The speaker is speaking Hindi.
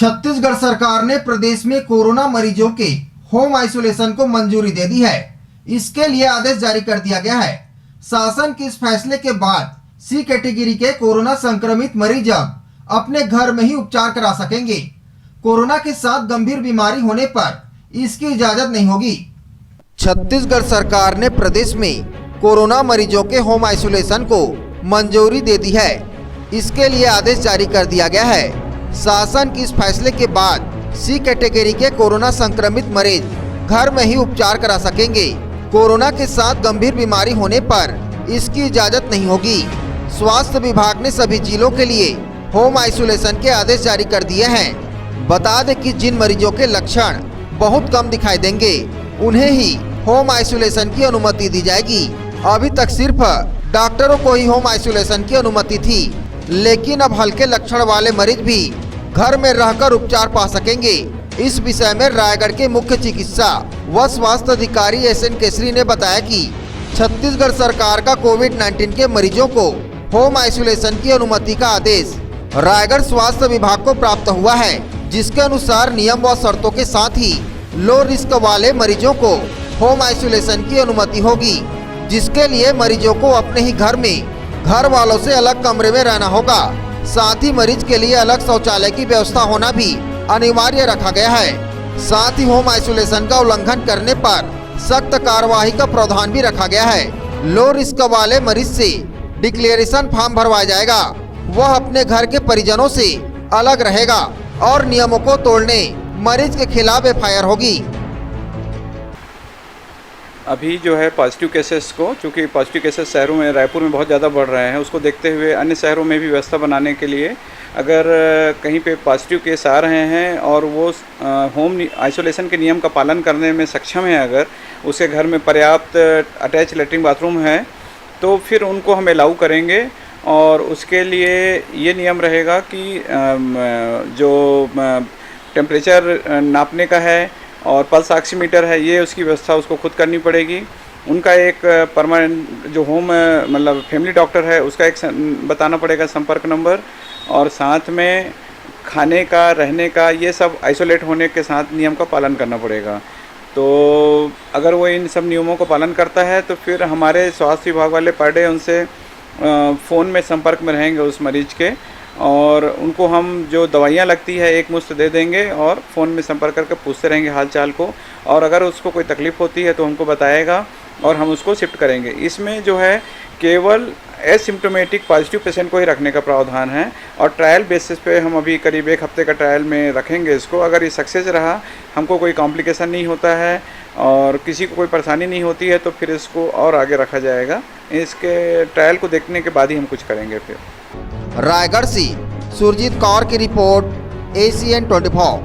छत्तीसगढ़ सरकार ने प्रदेश में कोरोना मरीजों के होम आइसोलेशन को मंजूरी दे दी है। इसके लिए आदेश जारी कर दिया गया है। शासन के इस फैसले के बाद सी कैटेगरी के कोरोना संक्रमित मरीज अब अपने घर में ही उपचार करा सकेंगे। कोरोना के साथ गंभीर बीमारी होने पर इसकी इजाजत नहीं होगी। छत्तीसगढ़ सरकार ने प्रदेश में कोरोना मरीजों के होम आइसोलेशन को मंजूरी दे दी है। इसके लिए आदेश जारी कर दिया गया है। शासन के इस फैसले के बाद सी कैटेगरी के कोरोना संक्रमित मरीज घर में ही उपचार करा सकेंगे। कोरोना के साथ गंभीर बीमारी होने पर इसकी इजाजत नहीं होगी। स्वास्थ्य विभाग ने सभी जिलों के लिए होम आइसोलेशन के आदेश जारी कर दिए हैं। बता दें कि जिन मरीजों के लक्षण बहुत कम दिखाई देंगे उन्हें ही होम आइसोलेशन की अनुमति दी जाएगी। अभी तक सिर्फ डॉक्टरों को ही होम आइसोलेशन की अनुमति थी, लेकिन अब हल्के लक्षण वाले मरीज भी घर में रहकर उपचार पा सकेंगे। इस विषय में रायगढ़ के मुख्य चिकित्सा व स्वास्थ्य अधिकारी एसएन केसरी ने बताया कि छत्तीसगढ़ सरकार का कोविड-19 के मरीजों को होम आइसोलेशन की अनुमति का आदेश रायगढ़ स्वास्थ्य विभाग को प्राप्त हुआ है, जिसके अनुसार नियम व शर्तों के साथ ही लो रिस्क वाले मरीजों को होम आइसोलेशन की अनुमति होगी, जिसके लिए मरीजों को अपने ही घर में घर वालों से अलग कमरे में रहना होगा। साथ ही मरीज के लिए अलग शौचालय की व्यवस्था होना भी अनिवार्य रखा गया है। साथ ही होम आइसोलेशन का उल्लंघन करने पर सख्त कार्रवाई का प्रावधान भी रखा गया है। लो रिस्क वाले मरीज से डिक्लेरेशन फॉर्म भरवाया जाएगा। वह अपने घर के परिजनों से अलग रहेगा और नियमों को तोड़ने मरीज के खिलाफ एफआईआर होगी। अभी जो है पॉजिटिव केसेस को, चूँकि पॉजिटिव केसेस शहरों में रायपुर में बहुत ज़्यादा बढ़ रहे हैं, उसको देखते हुए अन्य शहरों में भी व्यवस्था बनाने के लिए अगर कहीं पे पॉजिटिव केस आ रहे हैं और वो होम आइसोलेशन के नियम का पालन करने में सक्षम है, अगर उसके घर में पर्याप्त अटैच लेटरिन बाथरूम है तो फिर उनको हम अलाउ करेंगे। और उसके लिए ये नियम रहेगा कि जो टेम्परेचर नापने का है और पल्स ऑक्सीमीटर है, ये उसकी व्यवस्था उसको खुद करनी पड़ेगी। उनका एक परमानेंट जो होम मतलब फैमिली डॉक्टर है उसका एक बताना पड़ेगा संपर्क नंबर, और साथ में खाने का, रहने का, ये सब आइसोलेट होने के साथ नियम का पालन करना पड़ेगा। तो अगर वो इन सब नियमों को पालन करता है तो फिर हमारे स्वास्थ्य विभाग वाले पर डे उनसे फ़ोन में संपर्क में रहेंगे उस मरीज के, और उनको हम जो दवाइयाँ लगती है एक मुश्त दे देंगे और फ़ोन में संपर्क करके पूछते रहेंगे हाल चाल को, और अगर उसको कोई तकलीफ़ होती है तो हमको बताएगा और हम उसको शिफ्ट करेंगे। इसमें जो है केवल एसिम्प्टोमेटिक पॉजिटिव पेशेंट को ही रखने का प्रावधान है, और ट्रायल बेसिस पे हम अभी करीब 1 हफ्ते का ट्रायल में रखेंगे इसको। अगर ये सक्सेस रहा, हमको कोई कॉम्प्लिकेशन नहीं होता है और किसी को कोई परेशानी नहीं होती है तो फिर इसको और आगे रखा जाएगा। इसके ट्रायल को देखने के बाद ही हम कुछ करेंगे। फिर रायगढ़ से सुरजीत कौर की रिपोर्ट, ACN 24।